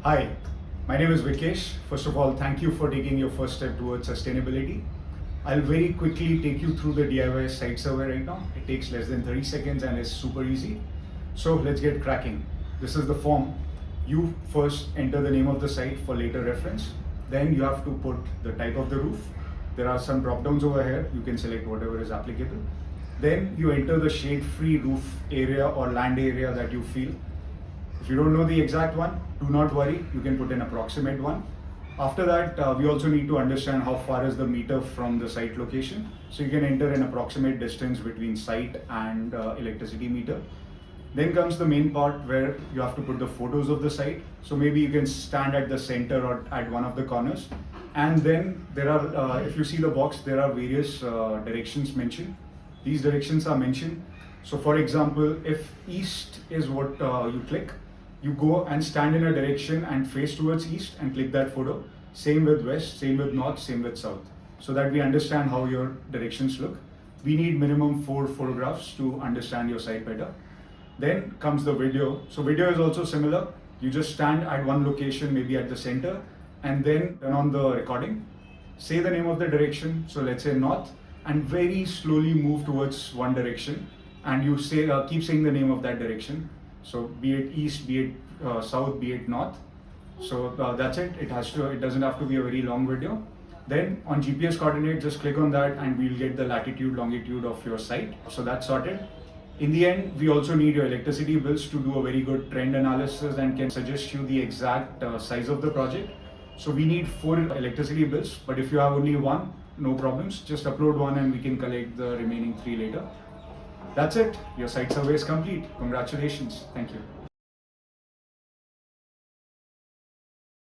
Hi, my name is Vikesh. First of all, thank you for taking your first step towards sustainability. I'll very quickly take you through the DIY site survey right now. It takes less than 30 seconds and is super easy. So let's get cracking. This is the form. You first enter the name of the site for later reference. Then you have to put the type of the roof. There are some drop downs over here. You can select whatever is applicable. Then you enter the shade-free roof area or land area that you feel. If you don't know the exact one, do not worry, you can put an approximate one. After that, we also need to understand how far is the meter from the site location. So you can enter an approximate distance between site and electricity meter. Then comes the main part where you have to put the photos of the site. So maybe you can stand at the center or at one of the corners. And then there are, if you see the box, there are various directions mentioned. These directions are mentioned. So for example, if east is what you click, you go and stand in a direction and face towards east and click that photo. Same with west, same with north, same with south. So that we understand how your directions look. We need minimum 4 photographs to understand your site better. Then comes the video. So video is also similar. You just stand at one location, maybe at the center, and then turn on the recording. Say the name of the direction. So let's say north, and very slowly move towards one direction. And you say keep saying the name of that direction. So be it east, be it south, be it north. So that's it. It doesn't have to be a very long video. Then on GPS coordinate, just click on that and we'll get the latitude, longitude of your site. So that's sorted. In the end, we also need your electricity bills to do a very good trend analysis and can suggest you the exact size of the project. So we need 4 electricity bills, but if you have only one, no problems. Just upload one and we can collect the remaining 3 later. That's it. Your site survey is complete. Congratulations. Thank you.